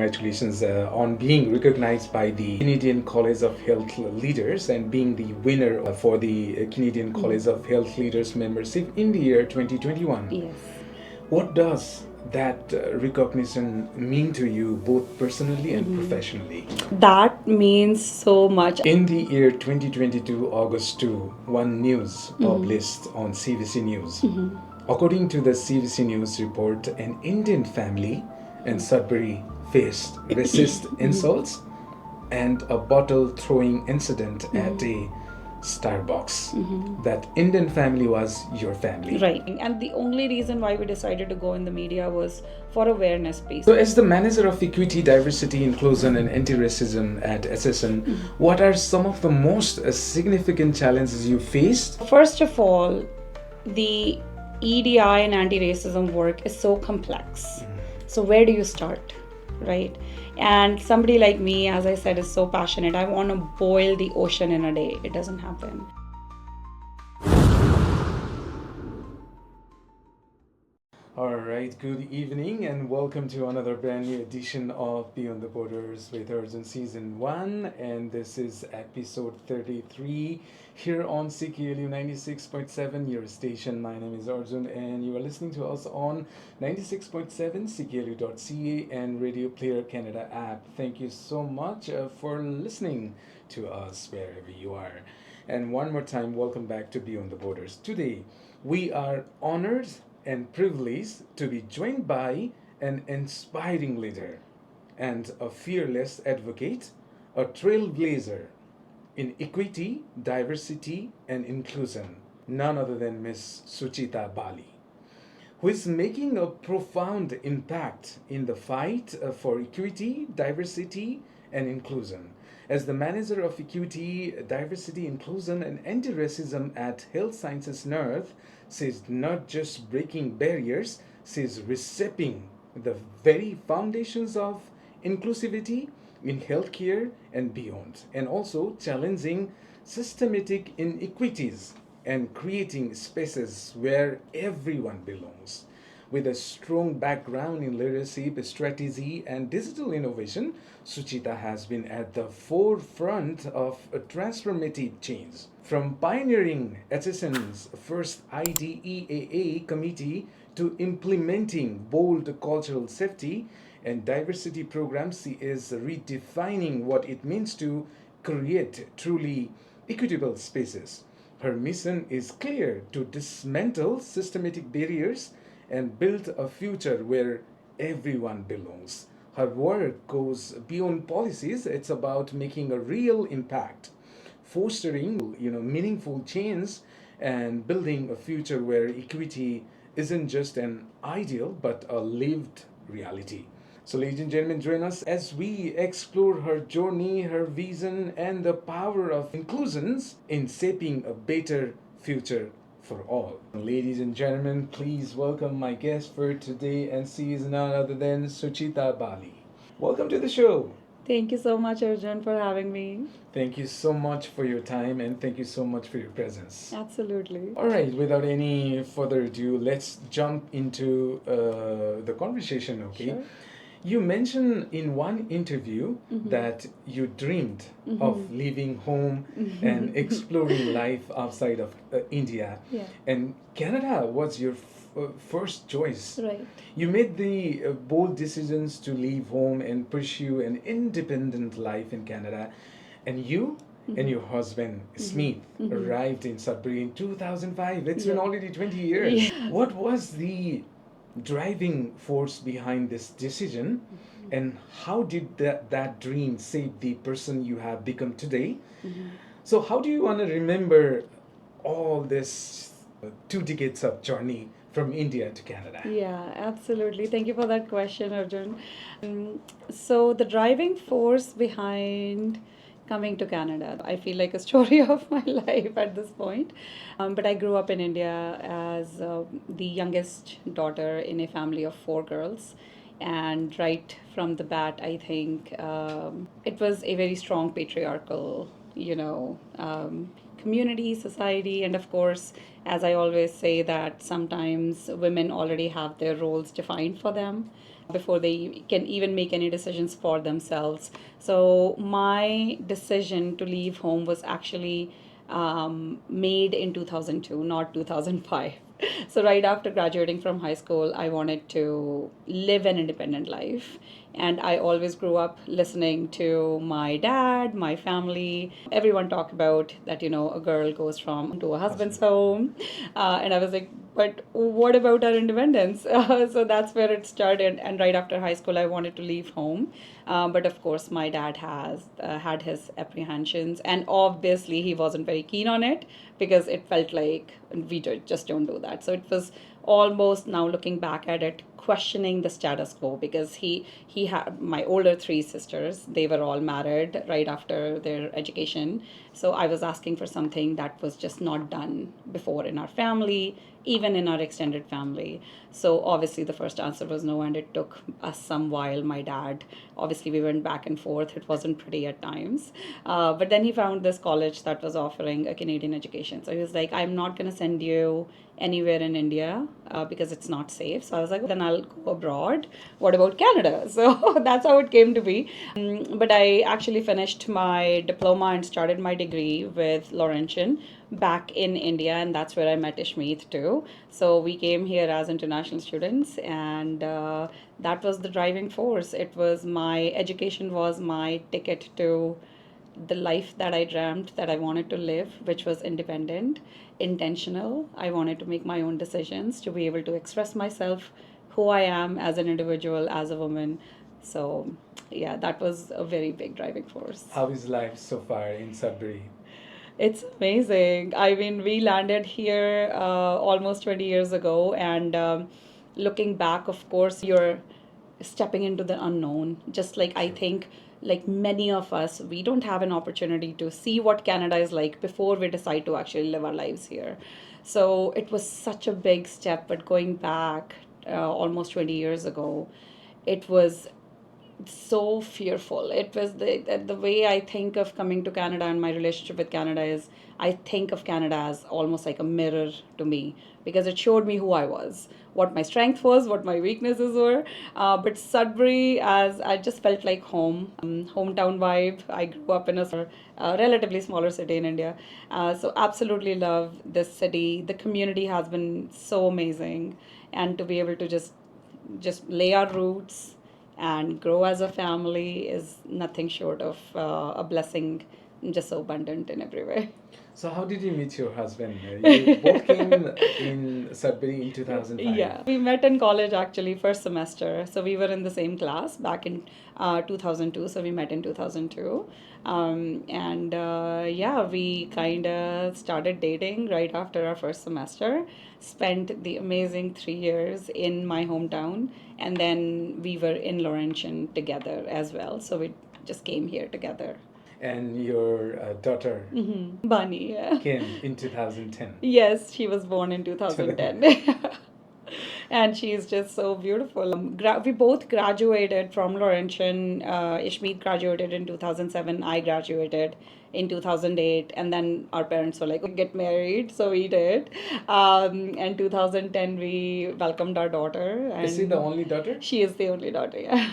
congratulations on being recognized by the Canadian College of Health Leaders and being the winner for the Canadian College of Health Leaders membership in the year 2021. Yes. What does that recognition mean to you both personally and professionally? That means so much. In the year 2022, August 2, one news published on CBC News. According to the CBC News report, an Indian family in Sudbury faced racist insults and a bottle throwing incident at a Starbucks. That Indian family was your family. Right. And the only reason why we decided to go in the media was for awareness piece. So, as the manager of equity, diversity, inclusion, and anti-racism at SSN, what are some of the most significant challenges you faced? First of all, the EDI and anti-racism work is so complex. So where do you start, right? And somebody like me, as I said, is so passionate. I want to boil the ocean in a day. It doesn't happen. All right, good evening and welcome to another brand new edition of Beyond the Borders with Arjun Season 1, and this is episode 33 here on CKLU 96.7, your station. My name is Arjun and you are listening to us on 96.7 CKLU.ca and Radio Player Canada app. Thank you so much for listening to us wherever you are. And one more time, welcome back to Beyond the Borders. Today, we are honored and privileged to be joined by an inspiring leader and a fearless advocate, a trailblazer in equity, diversity, and inclusion, none other than Miss Suchita Bali, who is making a profound impact in the fight for equity, diversity, and inclusion. As the manager of equity, diversity, inclusion, and anti-racism at Health Sciences North, she's not just breaking barriers, she's reshaping the very foundations of inclusivity in healthcare and beyond, and also challenging systematic inequities and creating spaces where everyone belongs. With a strong background in leadership, strategy, and digital innovation, Suchita has been at the forefront of a transformative change. From pioneering HSN's first IDEAA committee to implementing bold cultural safety and diversity programs, she is redefining what it means to create truly equitable spaces. Her mission is clear: to dismantle systematic barriers and build a future where everyone belongs. Her work goes beyond policies. It's about making a real impact, fostering, meaningful change, and building a future where equity isn't just an ideal but a lived reality. So, ladies and gentlemen, join us as we explore her journey, her vision, and the power of inclusions in shaping a better future for all. Ladies and gentlemen, please welcome my guest for today, and she is none other than Suchita Bali. Welcome to the show. Thank you so much, Arjun, for having me. Thank you so much for your time and thank you so much for your presence. Absolutely. All right, without any further ado, let's jump into the conversation, okay? Sure. You mentioned in one interview that you dreamed of leaving home and exploring life outside of India. Yeah. And Canada was your first choice. Right. You made the bold decisions to leave home and pursue an independent life in Canada. And you and your husband, Smith, arrived in Sudbury in 2005. It's been already 20 years. Yeah. What was the driving force behind this decision, and how did that dream shape the person you have become today? So how do you want to remember all this 2 decades of journey from India to Canada? Yeah, absolutely. Thank you for that question, Arjun. So the driving force behind coming to Canada, I feel like a story of my life at this point. But I grew up in India as the youngest daughter in a family of 4 girls. And right from the bat, I think it was a very strong patriarchal, community, society, and of course, as I always say, that sometimes women already have their roles defined for them. before they can even make any decisions for themselves. So my decision to leave home was actually made in 2002, not 2005. So right after graduating from high school, I wanted to live an independent life. And I always grew up listening to my dad, my family. Everyone talk about that, a girl goes from to a husband's home. And I was like, but what about our independence? So that's where it started. And right after high school, I wanted to leave home. But of course, my dad has had his apprehensions. And obviously, he wasn't very keen on it because it felt like just don't do that. So it was almost, now looking back at it, questioning the status quo, because he had my older three sisters. They were all married right after their education. So I was asking for something that was just not done before in our family, even in our extended family. So obviously the first answer was no, and it took us some while. My dad, obviously we went back and forth. It wasn't pretty at times. But then he found this college that was offering a Canadian education. So he was like, I'm not going to send you anywhere in India because it's not safe. So I was like, then I'll go abroad. What about Canada? So that's how it came to be. But I actually finished my diploma and started my degree with Laurentian back in India, and that's where I met Ishmeet too. So we came here as international students, and that was the driving force. It was my education was my ticket to the life that I dreamt that I wanted to live, which was independent, intentional. I wanted to make my own decisions, to be able to express myself, who I am as an individual, as a woman. So, yeah, that was a very big driving force. How is life so far in Sudbury? It's amazing. I mean, we landed here almost 20 years ago, and looking back, of course, you're stepping into the unknown. Just like I think, like many of us, we don't have an opportunity to see what Canada is like before we decide to actually live our lives here. So it was such a big step, but going back almost 20 years ago, it was so fearful. It was the way I think of coming to Canada and my relationship with Canada is, I think of Canada as almost like a mirror to me, because it showed me who I was, what my strength was, what my weaknesses were. But Sudbury, as I just felt like home, hometown vibe. I grew up in a relatively smaller city in India, so absolutely love this city. The community has been so amazing, and to be able to just lay our roots and grow as a family is nothing short of a blessing, just so abundant in every way. So how did you meet your husband? You both came in Sudbury in 2005. Yeah, we met in college actually, first semester. So we were in the same class back in 2002. So we met in 2002. And yeah, we kind of started dating right after our first semester, spent the amazing 3 years in my hometown, and then we were in Laurentian together as well. So we just came here together. And your daughter Bunny, yeah. came in 2010. Yes, she was born in 2010. And she's just so beautiful. We both graduated from Laurentian. Ishmeet graduated in 2007. I graduated in 2008. And then our parents were like, "Okay, get married." So we did. And 2010, we welcomed our daughter. And Is she the only daughter? She is the only daughter, yeah.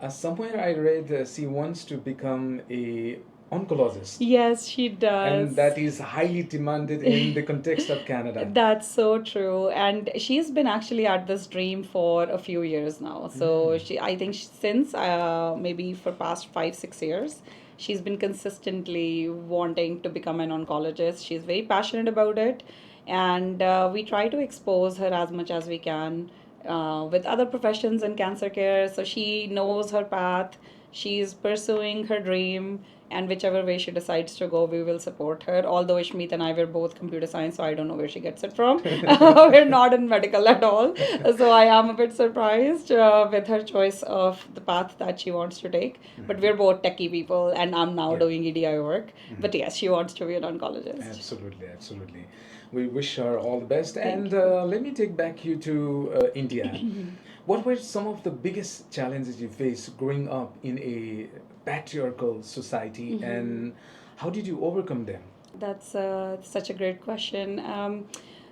Somewhere I read she wants to become a oncologist. Yes, she does. And that is highly demanded in the context of Canada. That's so true. And she's been actually at this dream for a few years now. So I think since maybe for past 5-6 years, she's been consistently wanting to become an oncologist. She's very passionate about it. And we try to expose her as much as we can with other professions in cancer care. So she knows her path. She's pursuing her dream, and whichever way she decides to go, we will support her. Although Ishmeet and I were both computer science, so I don't know where she gets it from. We're not in medical at all. So I am a bit surprised with her choice of the path that she wants to take. But we're both techie people, and I'm now doing EDI work. But yes, she wants to be an oncologist. Absolutely, absolutely. We wish her all the best. And let me take back you to India. What were some of the biggest challenges you faced growing up in a patriarchal society, and how did you overcome them? That's such a great question.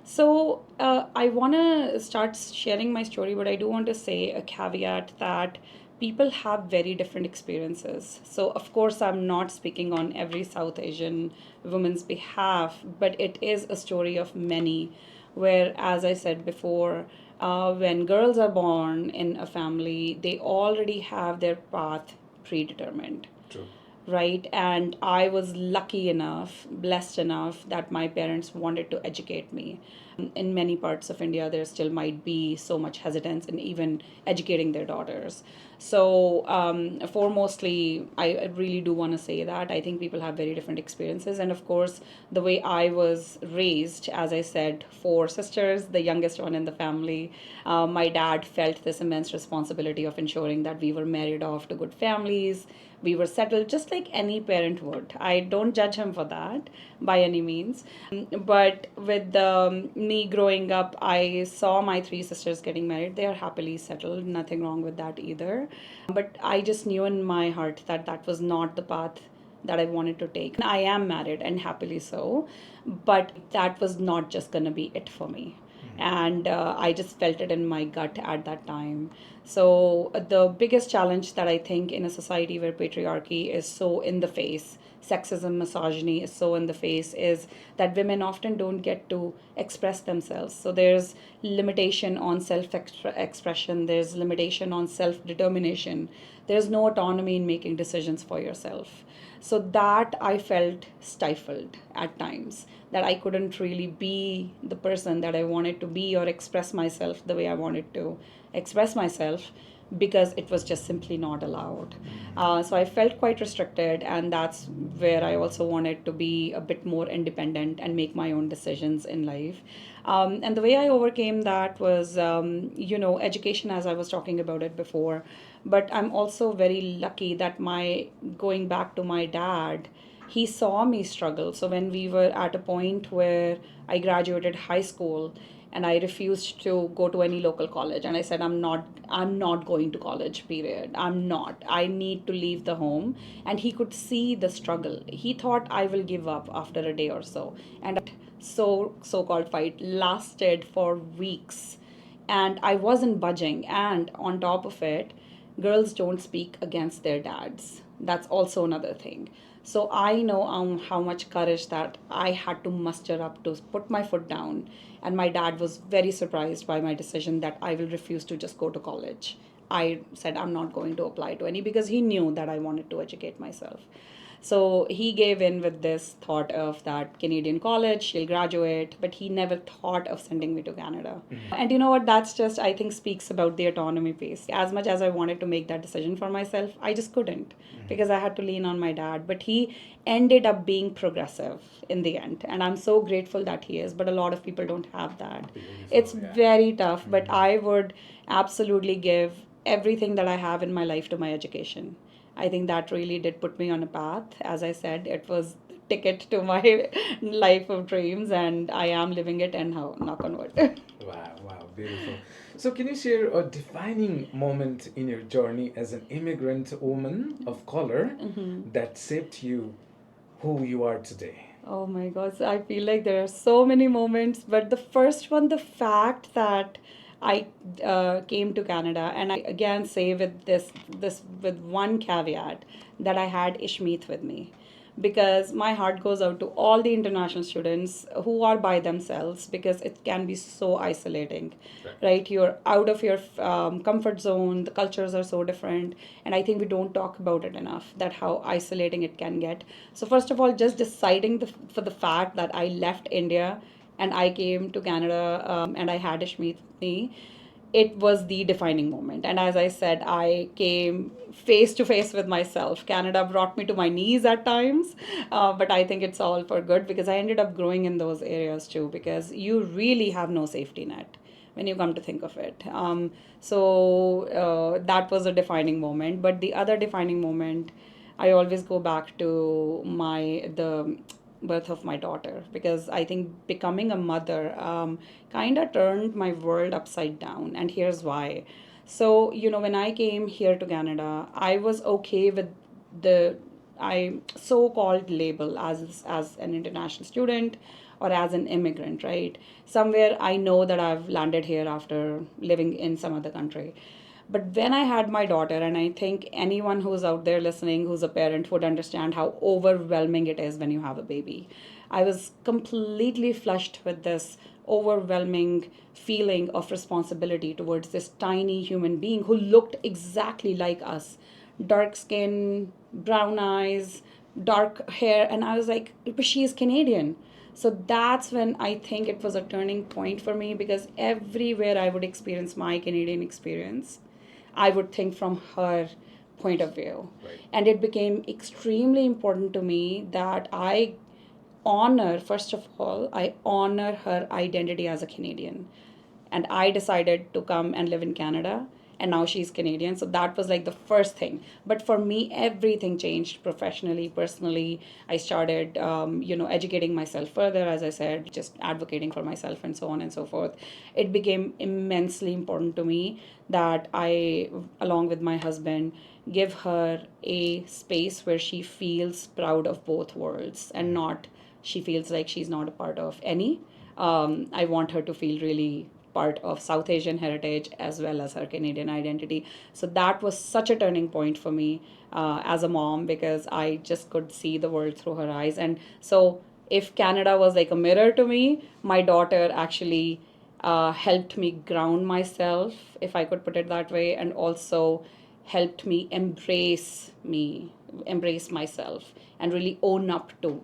So I want to start sharing my story, but I do want to say a caveat that people have very different experiences. So, of course, I'm not speaking on every South Asian woman's behalf, but it is a story of many where, as I said before, when girls are born in a family, they already have their path predetermined. True. Right? And I was lucky enough, blessed enough that my parents wanted to educate me. In many parts of India, there still might be so much hesitance in even educating their daughters. So, foremostly, I really do want to say that I think people have very different experiences. And of course, the way I was raised, as I said, four sisters, the youngest one in the family, my dad felt this immense responsibility of ensuring that we were married off to good families, we were settled just like any parent would. I don't judge him for that by any means. But with me growing up, I saw my three sisters getting married. They are happily settled, nothing wrong with that either. But I just knew in my heart that that was not the path that I wanted to take. I am married and happily so, but that was not just going to be it for me. And I just felt it in my gut at that time. So, the biggest challenge that I think in a society where patriarchy is so in the face, sexism, misogyny is so in the face, is that women often don't get to express themselves. So, there's limitation on self expression, there's limitation on self determination, there's no autonomy in making decisions for yourself. So that I felt stifled at times, that I couldn't really be the person that I wanted to be or express myself the way I wanted to express myself, because it was just simply not allowed. So I felt quite restricted, and that's where I also wanted to be a bit more independent and make my own decisions in life. And the way I overcame that was, education, as I was talking about it before. But I'm also very lucky that going back to my dad, he saw me struggle. So when we were at a point where I graduated high school and I refused to go to any local college, and I said I'm not going to college, period. I'm not. I need to leave the home. And he could see the struggle. He thought I will give up after a day or so. And so-called fight lasted for weeks, and I wasn't budging. And on top of it, girls don't speak against their dads. That's also another thing. So I know how much courage that I had to muster up to put my foot down. And my dad was very surprised by my decision that I will refuse to just go to college. I said I'm not going to apply to any, because he knew that I wanted to educate myself. So he gave in with this thought of that Canadian college, she'll graduate, but he never thought of sending me to Canada. And you know what? That's just, I think, speaks about the autonomy piece. As much as I wanted to make that decision for myself, I just couldn't, because I had to lean on my dad. But he ended up being progressive in the end. And I'm so grateful that he is, but a lot of people don't have that. Beautiful, It's yeah. very tough, but I would absolutely give everything that I have in my life to my education. I think that really did put me on a path. As I said, it was the ticket to my life of dreams, and I am living it, and how, knock on wood. Wow, wow, beautiful. So, can you share a defining moment in your journey as an immigrant woman of color that shaped you who you are today? Oh my God, so I feel like there are so many moments, but the first one, the fact that I came to Canada, and I again say with this with one caveat, that I had Ishmeet with me, because my heart goes out to all the international students who are by themselves, because it can be so isolating, right? You're out of your comfort zone, the cultures are so different, and I think we don't talk about it enough, that how isolating it can get. So first of all, just deciding for the fact that I left India and I came to Canada, and I had Ishmeet with me, it was the defining moment. And as I said, I came face to face with myself. Canada brought me to my knees at times, but I think it's all for good, because I ended up growing in those areas too, because you really have no safety net when you come to think of it. That was a defining moment. But the other defining moment, I always go back to the birth of my daughter, because I think becoming a mother kind of turned my world upside down. And here's why. So, when I came here to Canada, I was okay with the I so-called label as an international student or as an immigrant, right? Somewhere I know that I've landed here after living in some other country. But when I had my daughter, and I think anyone who's out there listening who's a parent would understand how overwhelming it is when you have a baby. I was completely flushed with this overwhelming feeling of responsibility towards this tiny human being who looked exactly like us, dark skin, brown eyes, dark hair. And I was like, but she is Canadian. So that's when I think it was a turning point for me, because everywhere I would experience my Canadian experience, I would think from her point of view. Right. And it became extremely important to me that I honor, first of all, I honor her identity as a Canadian. And I decided to come and live in Canada, and now she's Canadian. So that was like the first thing. But for me, everything changed professionally, personally. I started, educating myself further, as I said, just advocating for myself and so on and so forth. It became immensely important to me that I, along with my husband, give her a space where she feels proud of both worlds and not she feels like she's not a part of any. I want her to feel really part of South Asian heritage as well as her Canadian identity. So that was such a turning point for me as a mom, because I just could see the world through her eyes. And so, if Canada was like a mirror to me, my daughter actually helped me ground myself, if I could put it that way, and also helped me embrace myself, and really own up to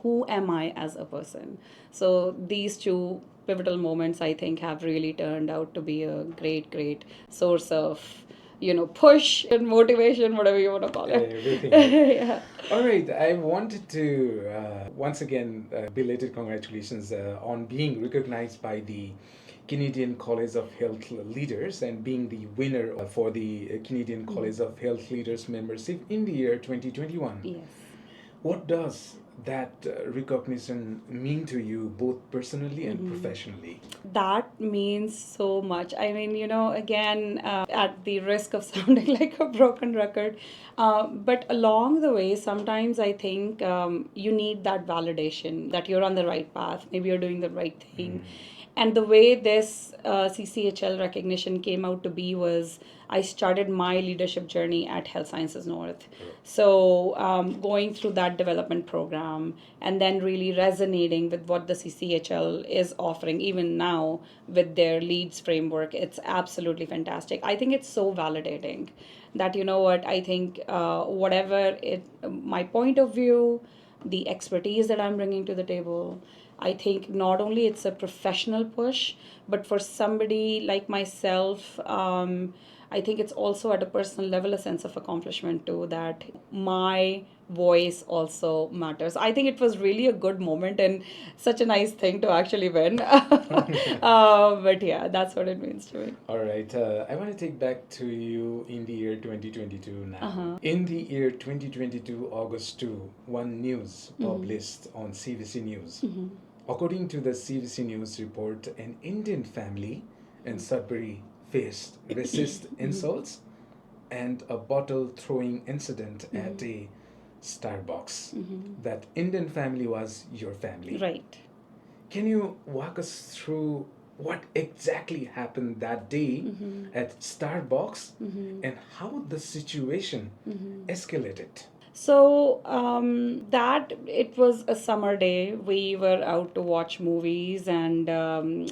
who am I as a person. So these two pivotal moments, I think, have really turned out to be a great, great source of, push and motivation, whatever you want to call it. Everything. Yeah. All right, I wanted to once again belated congratulations on being recognized by the Canadian College of Health Leaders and being the winner for the Canadian College of Health Leaders membership in the year 2021. Yes. What does that recognition mean to you, both personally and professionally? That means so much. I mean, again, at the risk of sounding like a broken record, but along the way, sometimes I think you need that validation that you're on the right path, maybe you're doing the right thing. And the way this CCHL recognition came out to be was I started my leadership journey at Health Sciences North. So, going through that development program and then really resonating with what the CCHL is offering, even now with their leads framework, it's absolutely fantastic. I think it's so validating that, you know what, I think my point of view, the expertise that I'm bringing to the table, I think not only it's a professional push, but for somebody like myself, I think it's also at a personal level a sense of accomplishment too, that my voice also matters. I think it was really a good moment and such a nice thing to actually win. But yeah, that's what it means to me. All right, I want to take back to you in the year 2022 now. Uh-huh. In the year 2022, August 2, one news published on CBC News. According to the CBC News report, an Indian family in Sudbury faced racist insults and a bottle throwing incident at a Starbucks. That Indian family was your family. Right. Can you walk us through what exactly happened that day at Starbucks and how the situation escalated? So that it was a summer day. We were out to watch movies, and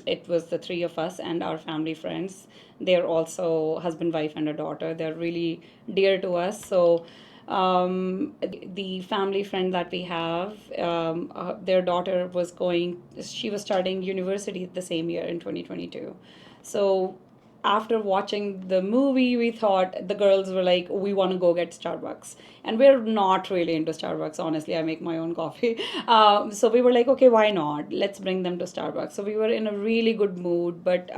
it was the three of us and our family friends. They're also husband, wife, and a daughter. They're really dear to us. So the family friend that we have, their daughter was she was starting university the same year in 2022. So after watching the movie, we thought the girls were like, we want to go get Starbucks. And we're not really into Starbucks, honestly. I make my own coffee. So we were like, okay, why not? Let's bring them to Starbucks. So we were in a really good mood, but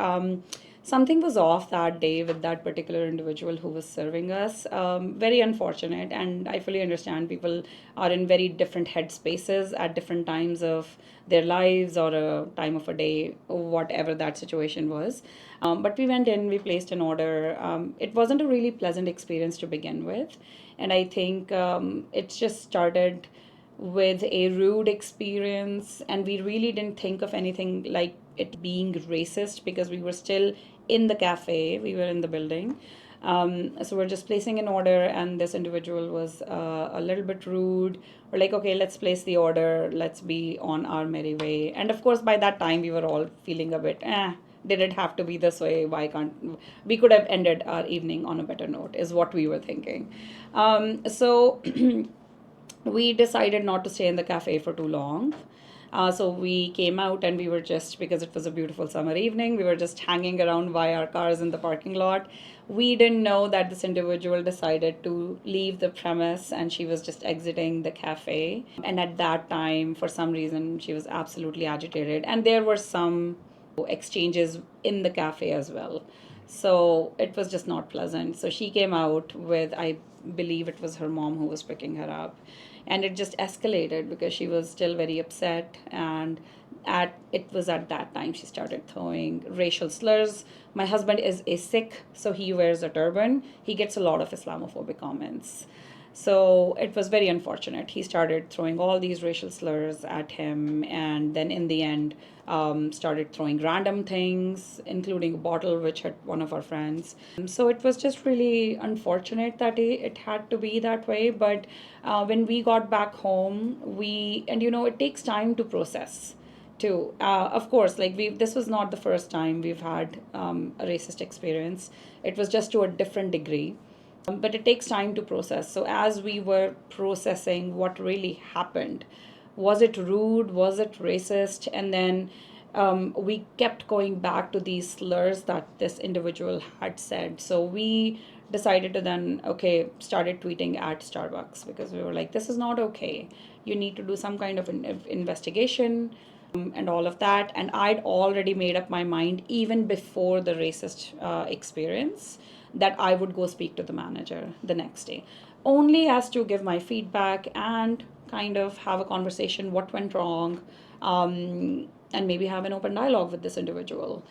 something was off that day with that particular individual who was serving us. Very unfortunate, and I fully understand people are in very different headspaces at different times of their lives or a time of a day, whatever that situation was. But we went in, we placed an order. It wasn't a really pleasant experience to begin with, and I think it just started with a rude experience, and we really didn't think of anything like it being racist because we were still in the cafe, we were in the building. So we're just placing an order, and this individual was a little bit rude. We're like, okay, let's place the order, let's be on our merry way. And of course, by that time, we were all feeling a bit, did it have to be this way? Why can't we could have ended our evening on a better note, is what we were thinking. So we decided not to stay in the cafe for too long. So we came out, and we were just, because it was a beautiful summer evening, we were just hanging around by our cars in the parking lot. We didn't know that this individual decided to leave the premise, and she was just exiting the cafe. And at that time, for some reason, she was absolutely agitated. And there were some exchanges in the cafe as well. So it was just not pleasant. So she came out with, I believe it was her mom who was picking her up. And it just escalated because she was still very upset. And it was at that time she started throwing racial slurs. My husband is a Sikh, so he wears a turban. He gets a lot of Islamophobic comments. So it was very unfortunate. He started throwing all these racial slurs at him, and then in the end, started throwing random things, including a bottle which hit one of our friends. So it was just really unfortunate that it had to be that way. But when we got back home, and it takes time to process too. Of course, like this was not the first time we've had a racist experience. It was just to a different degree. But it takes time to process. So as we were processing what really happened, was it rude? Was it racist? And then we kept going back to these slurs that this individual had said. So we decided to then, okay, started tweeting at Starbucks, because we were like, this is not okay. You need to do some kind of an investigation and all of that. And I'd already made up my mind, even before the racist experience, that I would go speak to the manager the next day, only as to give my feedback and kind of have a conversation, what went wrong, and maybe have an open dialogue with this individual.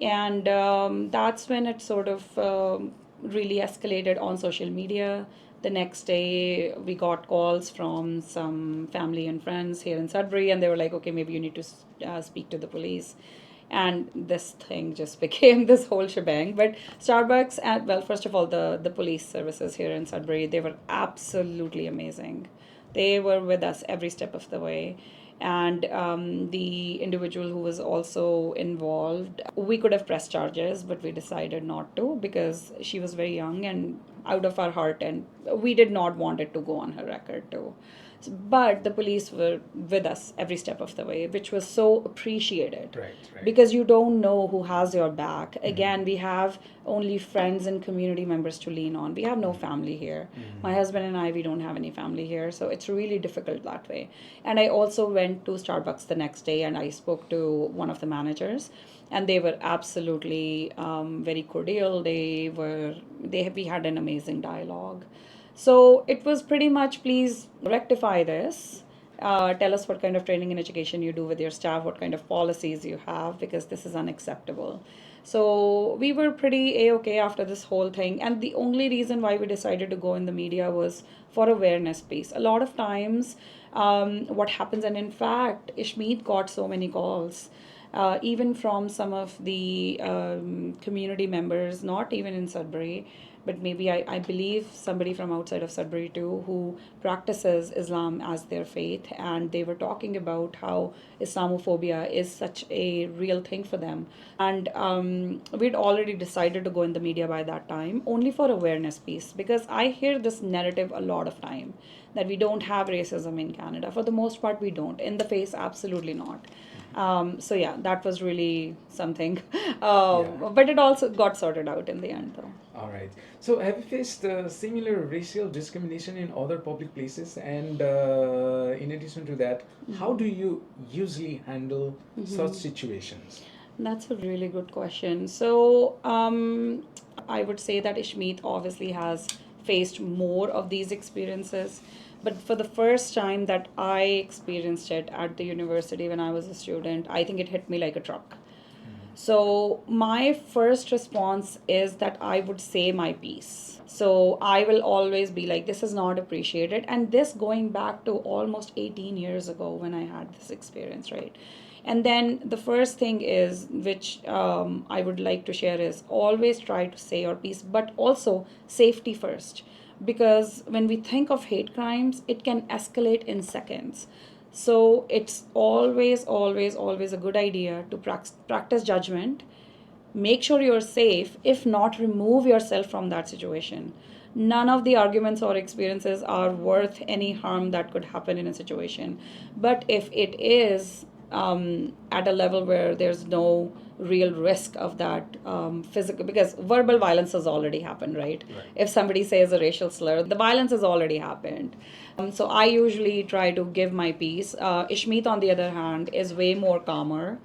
And that's when it sort of really escalated on social media. The next day, we got calls from some family and friends here in Sudbury, and they were like, okay, maybe you need to speak to the police. And this thing just became this whole shebang. But Starbucks, well, first of all, the police services here in Sudbury, they were absolutely amazing. They were with us every step of the way. And the individual who was also involved, we could have pressed charges, but we decided not to, because she was very young and out of our heart, and we did not want it to go on her record too. But the police were with us every step of the way, which was so appreciated. Right. Because you don't know who has your back. Again, we have only friends and community members to lean on. We have no family here. My husband and I, we don't have any family here. So it's really difficult that way. And I also went to Starbucks the next day, and I spoke to one of the managers, and they were absolutely very cordial. We had an amazing dialogue. So it was pretty much, please rectify this. Tell us what kind of training and education you do with your staff, what kind of policies you have, because this is unacceptable. So we were pretty A-okay after this whole thing. And the only reason why we decided to go in the media was for awareness piece. A lot of times, what happens, and in fact, Ishmeet got so many calls, even from some of the community members, not even in Sudbury, but maybe I believe somebody from outside of Sudbury too, who practices Islam as their faith. And they were talking about how Islamophobia is such a real thing for them. And we'd already decided to go in the media by that time, only for awareness piece, because I hear this narrative a lot of time that we don't have racism in Canada. For the most part, we don't. In the face, absolutely not. So yeah, that was really something. But it also got sorted out in the end, though. All right. So, have you faced similar racial discrimination in other public places? And in addition to that, how do you usually handle such situations? That's a really good question. So, I would say that Ishmeet obviously has faced more of these experiences. But for the first time that I experienced it at the university when I was a student, I think it hit me like a truck. So my first response is that I would say my piece. So I will always be like, this is not appreciated. And this going back to almost 18 years ago when I had this experience, right? And then the first thing is, which I would like to share, is always try to say your piece, but also safety first. Because when we think of hate crimes, it can escalate in seconds. So it's always, always, always a good idea to practice judgment. Make sure you're safe. If not, remove yourself from that situation. None of the arguments or experiences are worth any harm that could happen in a situation. But if it is at a level where there's no real risk of that physical, because verbal violence has already happened, right? If somebody says a racial slur, the violence has already happened. So I usually try to give my piece. Ishmeet, on the other hand, is way more calmer.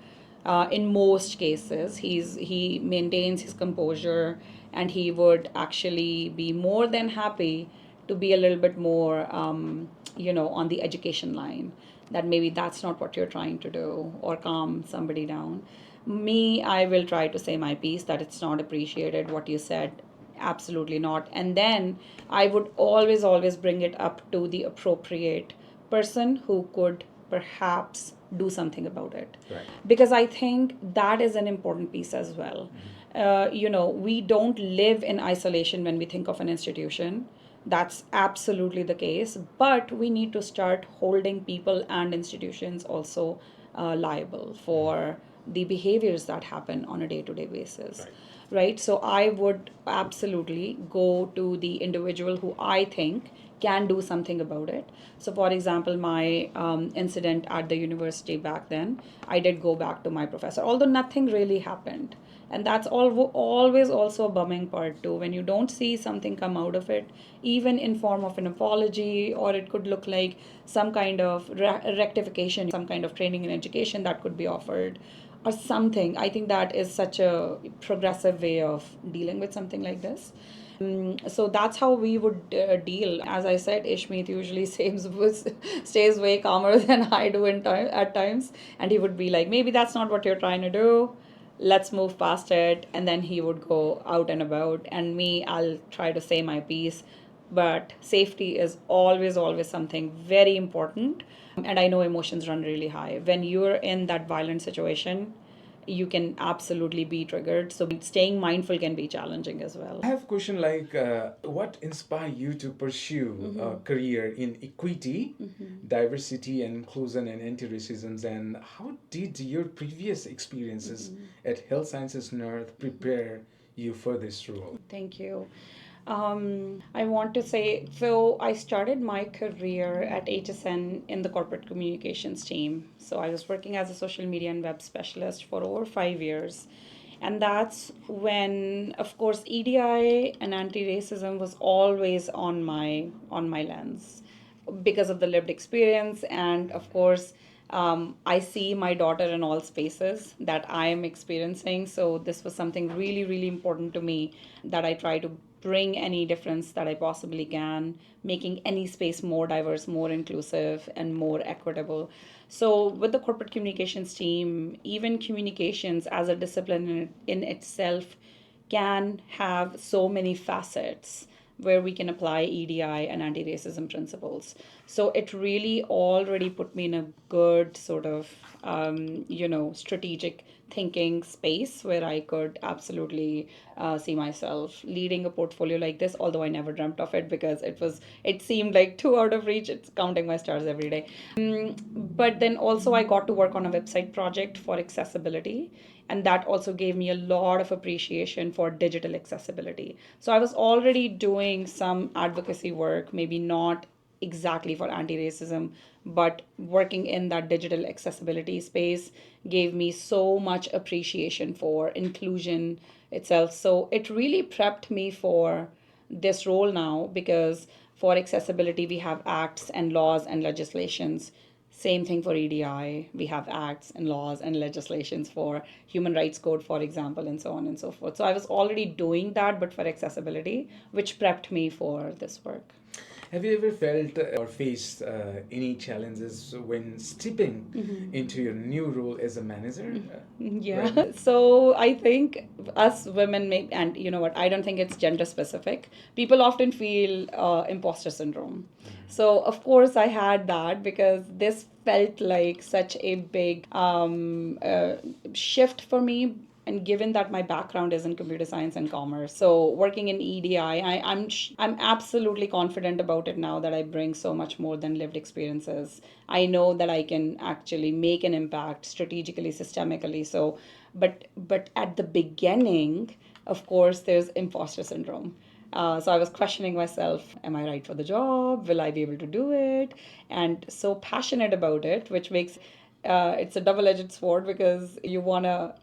In most cases, he maintains his composure, and he would actually be more than happy to be a little bit more, on the education line. That maybe that's not what you're trying to do, or calm somebody down. Me, I will try to say my piece that it's not appreciated what you said. Absolutely not. And then I would always, always bring it up to the appropriate person who could perhaps do something about it. Right. Because I think that is an important piece as well. We don't live in isolation when we think of an institution. That's absolutely the case. But we need to start holding people and institutions also liable for the behaviors that happen on a day to day basis. Right? So I would absolutely go to the individual who I think can do something about it. So, for example, my incident at the university back then, I did go back to my professor, although nothing really happened. And that's always also a bumming part too, when you don't see something come out of it, even in form of an apology, or it could look like some kind of rectification, some kind of training and education that could be offered, or something. I think that is such a progressive way of dealing with something like this. So that's how we would deal. As I said, Ishmeet usually stays way calmer than I do at times, and he would be like, maybe that's not what you're trying to do. Let's move past it. And then he would go out and about, and me, I'll try to say my piece. But safety is always, always something very important. And I know emotions run really high. When you're in that violent situation, you can absolutely be triggered. So staying mindful can be challenging as well. I have a question like, what inspired you to pursue a career in equity, diversity and inclusion and anti-racism, and how did your previous experiences at Health Sciences North prepare you for this role? Thank you. I want to say, so I started my career at HSN in the corporate communications team. So I was working as a social media and web specialist for over 5 years. And that's when, of course, EDI and anti-racism was always on my lens because of the lived experience. And of course, I see my daughter in all spaces that I am experiencing. So this was something really, really important to me, that I try to bring any difference that I possibly can, making any space more diverse, more inclusive, and more equitable. So, with the corporate communications team, even communications as a discipline in itself can have so many facets where we can apply EDI and anti racism principles. So it really already put me in a good sort of, strategic thinking space where I could absolutely see myself leading a portfolio like this, although I never dreamt of it because it seemed like too out of reach. It's counting my stars every day. But then also I got to work on a website project for accessibility, and that also gave me a lot of appreciation for digital accessibility. So I was already doing some advocacy work, maybe not exactly for anti-racism, but working in that digital accessibility space gave me so much appreciation for inclusion itself. So it really prepped me for this role now, because for accessibility we have acts and laws and legislations. Same thing for EDI. We have acts and laws and legislations for human rights code, for example, and so on and so forth. So I was already doing that, but for accessibility, which prepped me for this work. Have you ever felt or faced any challenges when stepping into your new role as a manager? Yeah. Right. So I think us women may, and you know what, I don't think it's gender specific. People often feel imposter syndrome. So of course I had that because this felt like such a big shift for me. And given that my background is in computer science and commerce, so working in EDI, I'm absolutely confident about it now that I bring so much more than lived experiences. I know that I can actually make an impact strategically, systemically. So, but at the beginning, of course, there's imposter syndrome. So I was questioning myself, am I right for the job? Will I be able to do it? And so passionate about it, which makes it's a double-edged sword because you want to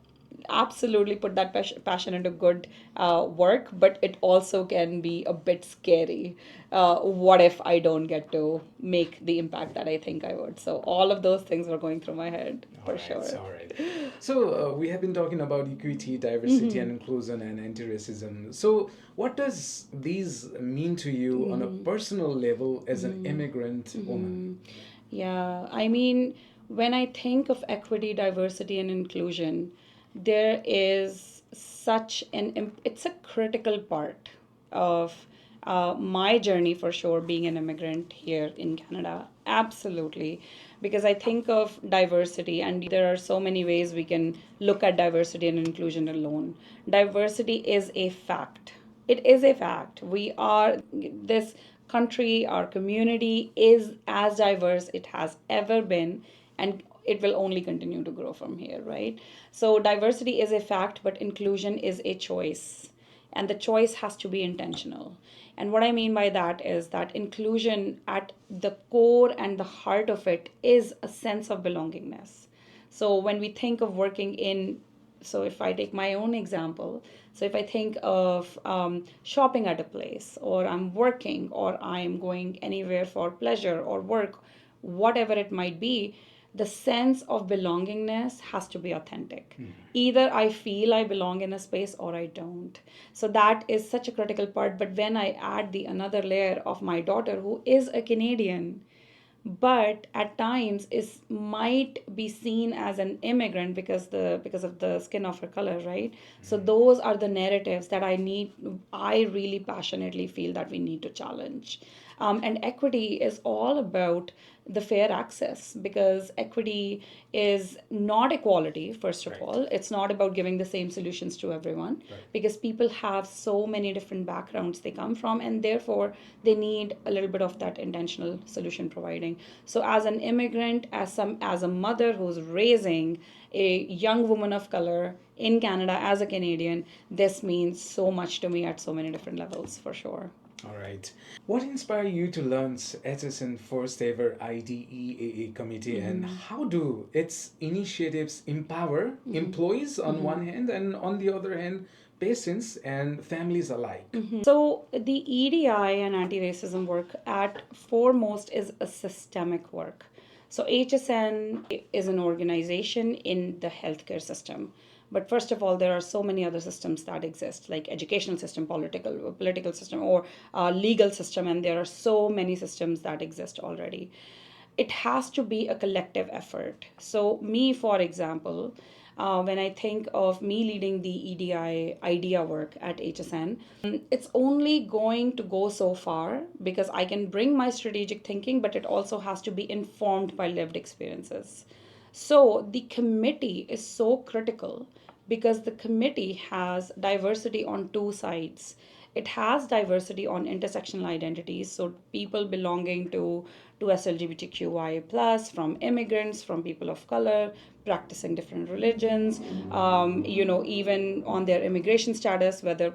absolutely put that passion into good work, but it also can be a bit scary. What if I don't get to make the impact that I think I would? So all of those things were going through my head All for right, sure. all right. So we have been talking about equity, diversity, and inclusion, and anti-racism. So what does these mean to you on a personal level as an immigrant woman? Yeah, I mean, when I think of equity, diversity, and inclusion, there is such it's a critical part of my journey for sure, being an immigrant here in Canada. Absolutely. Because I think of diversity, and there are so many ways we can look at diversity and inclusion alone. Diversity is a fact. It is a fact. We are, this country, our community is as diverse it has ever been, and it will only continue to grow from here, right? So diversity is a fact, but inclusion is a choice, and the choice has to be intentional. And what I mean by that is that inclusion at the core and the heart of it is a sense of belongingness. So when we think of working in, so if I take my own example, so if I think of shopping at a place, or I'm working, or I'm going anywhere for pleasure or work, whatever it might be, the sense of belongingness has to be authentic. Either I feel I belong in a space or I don't. So that is such a critical part. But when I add the another layer of my daughter who is a Canadian, but at times is might be seen as an immigrant because of the skin of her color, right? So those are the narratives that I really passionately feel that we need to challenge. And equity is all about the fair access, because equity is not equality. First of Right. all, it's not about giving the same solutions to everyone, Right. because people have so many different backgrounds they come from, and therefore they need a little bit of that intentional solution providing. So as an immigrant, as a mother who's raising a young woman of color in Canada as a Canadian, this means so much to me at so many different levels for sure. All right. What inspired you to launch HSN first ever IDEAA committee, and how do its initiatives empower employees on one hand and on the other hand patients and families alike? So the EDI and anti-racism work at foremost is a systemic work. So HSN is an organization in the healthcare system. But first of all, there are so many other systems that exist, like educational system, political system, or legal system, and there are so many systems that exist already. It has to be a collective effort. So, me, for example, when I think of me leading the EDI IDEA work at HSN, it's only going to go so far because I can bring my strategic thinking, but it also has to be informed by lived experiences. So, the committee is so critical because the committee has diversity on two sides. It has diversity on intersectional identities, so people belonging to SLGBTQI plus, from immigrants, from people of color, practicing different religions, even on their immigration status, whether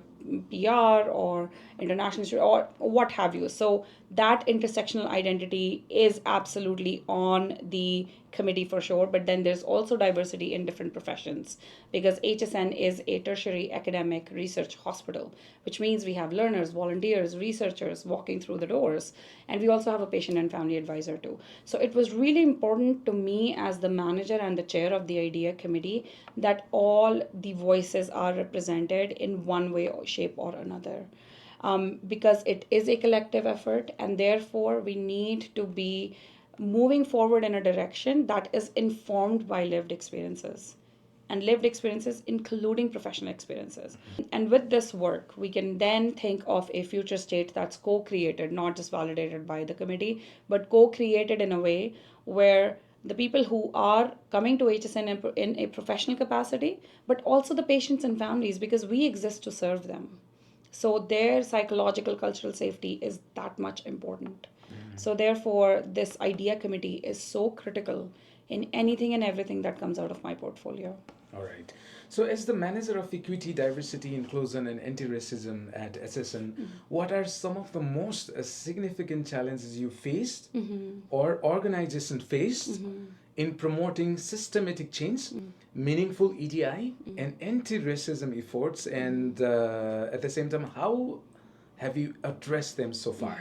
PR or international student or what have you. So that intersectional identity is absolutely on the committee for sure. But then there's also diversity in different professions, because HSN is a tertiary academic research hospital, which means we have learners, volunteers, researchers walking through the doors, and we also have a patient and family advisor too. So it was really important to me as the manager and the chair of the IDEA committee that all the voices are represented in one way, shape, or another. because it is a collective effort, and therefore we need to be moving forward in a direction that is informed by lived experiences, and lived experiences including professional experiences. And with this work we can then think of a future state that's co-created, not just validated by the committee, but co-created in a way where the people who are coming to HSN in a professional capacity, but also the patients and families, because we exist to serve them. So their psychological cultural safety is that much important. So therefore this IDEAA committee is so critical in anything and everything that comes out of my portfolio. All right. So, as the manager of equity, diversity, inclusion, and anti-racism at SSN, what are some of the most significant challenges you faced or organization faced in promoting systematic change, meaningful EDI, and anti-racism efforts, and at the same time, how have you addressed them so far?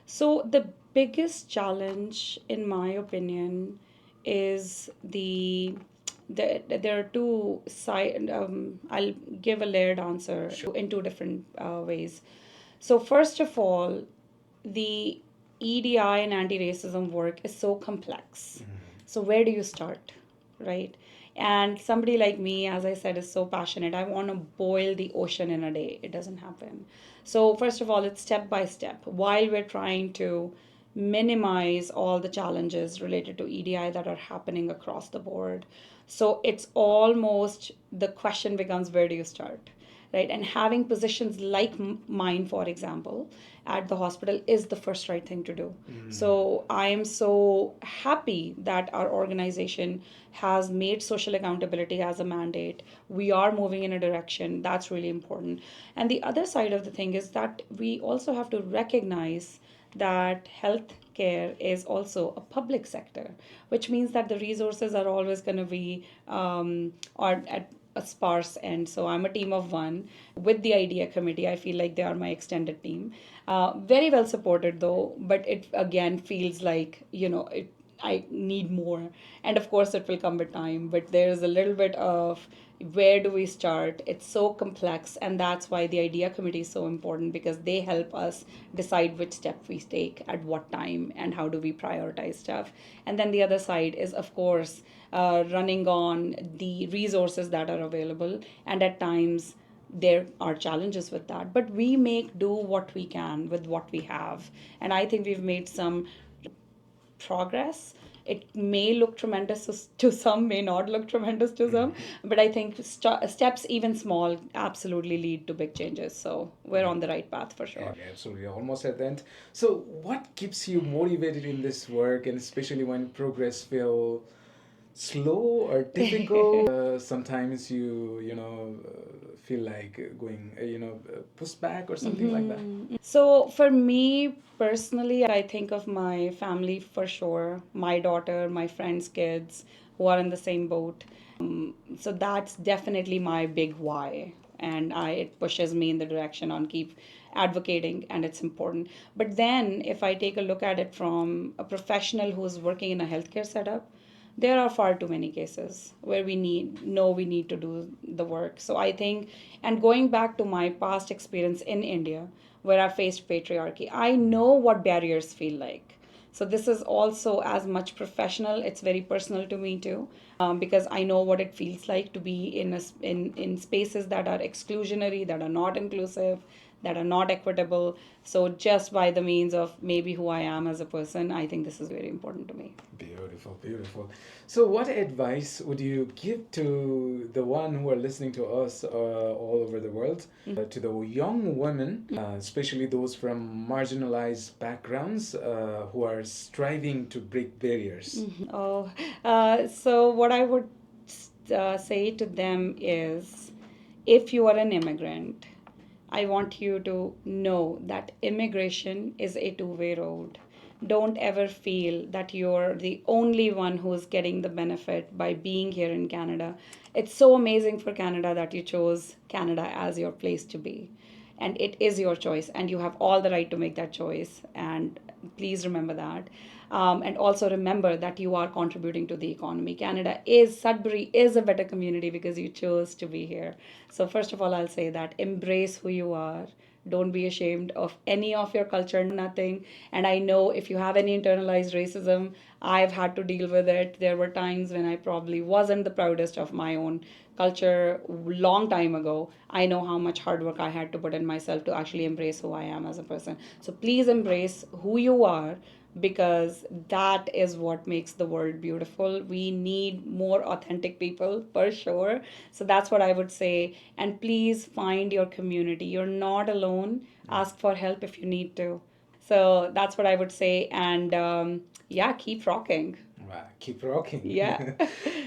So the biggest challenge, in my opinion, is there are two side. I'll give a layered answer in two different ways. So first of all, the EDI and anti-racism work is so complex. So where do you start, right? And somebody like me, as I said, is so passionate. I want to boil the ocean in a day. It doesn't happen. So first of all, it's step by step. While we're trying to minimize all the challenges related to EDI that are happening across the board. So it's almost, the question becomes, where do you start? Right? And having positions like mine, for example, at the hospital is the first right thing to do. So I am so happy that our organization has made social accountability as a mandate. We are moving in a direction that's really important. And the other side of the thing is that we also have to recognize that healthcare is also a public sector, which means that the resources are always going to be or at a sparse end. So I'm a team of one with the IDEAA committee. I feel like they are my extended team. Very well supported though, but it again feels like, I need more. And of course, it will come with time, but there's a little bit of where do we start? It's so complex, and that's why the IDEAA committee is so important, because they help us decide which step we take at what time and how do we prioritize stuff. And then the other side is, of course, running on the resources that are available, and at times there are challenges with that, but we make do what we can with what we have. And I think we've made some progress. It may look tremendous to some, may not look tremendous to some, but I think steps, even small, absolutely lead to big changes. So we're on the right path for sure. Yeah, absolutely, almost at the end. So, what keeps you motivated in this work, and especially when progress feel slow or difficult? Sometimes feel like going push back or something like that. So for me personally, I think of my family for sure, my daughter, my friends' kids who are in the same boat. So that's definitely my big why, and it pushes me in the direction on keep advocating, and it's important. But then if I take a look at it from a professional who's working in a healthcare setup, there are far too many cases where we need to do the work. So I think, and going back to my past experience in India where I faced patriarchy, I know what barriers feel like. So this is also as much professional, it's very personal to me too, because I know what it feels like to be in spaces that are exclusionary, that are not inclusive, that are not equitable. So just by the means of maybe who I am as a person, I think this is very important to me. Beautiful, beautiful. So, what advice would you give to the one who are listening to us all over the world, to the young women, especially those from marginalized backgrounds who are striving to break barriers? Oh, so what I would say to them is, if you are an immigrant, I want you to know that immigration is a two-way road. Don't ever feel that you're the only one who's getting the benefit by being here in Canada. It's so amazing for Canada that you chose Canada as your place to be. And it is your choice, and you have all the right to make that choice. And Please remember that. And also remember that you are contributing to the economy. Sudbury is a better community because you chose to be here. So, first of all, I'll say that embrace who you are. Don't be ashamed of any of your culture, nothing. And I know if you have any internalized racism, I've had to deal with it. There were times when I probably wasn't the proudest of my own culture long time ago. I know how much hard work I had to put in myself to actually embrace who I am as a person. So please embrace who you are, because that is what makes the world beautiful. We need more authentic people for sure. So that's what I would say. And please find your community. You're not alone. Ask for help if you need to. So that's what I would say. And yeah, keep rocking. Wow, keep rocking. Yeah.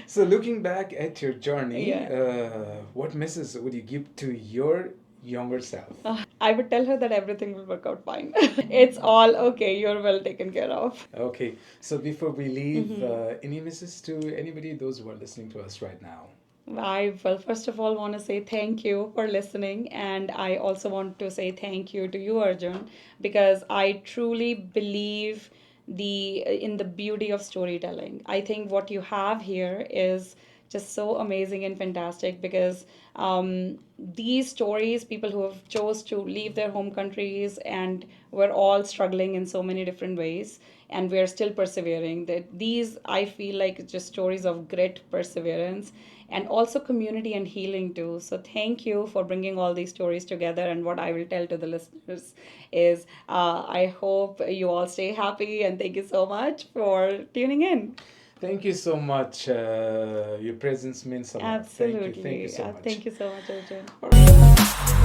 So, looking back at your journey, Yeah. what message would you give to your younger self? I would tell her that everything will work out fine. It's all okay. You're well taken care of. Okay, so before we leave, any message to anybody, those who are listening to us right now? I well, first of all, want to say thank you for listening, and I also want to say thank you to you, Arjun, because I truly believe in the beauty of storytelling. I think what you have here is just so amazing and fantastic because these stories, people who have chose to leave their home countries, and we're all struggling in so many different ways, and we're still persevering. That these, I feel like, just stories of grit, perseverance, and also community and healing too. So thank you for bringing all these stories together. And what I will tell to the listeners is, I hope you all stay happy, and thank you so much for tuning in. Thank you so much. Your presence means a lot. Absolutely. Thank you so much. Thank you so much, Arjun. All right.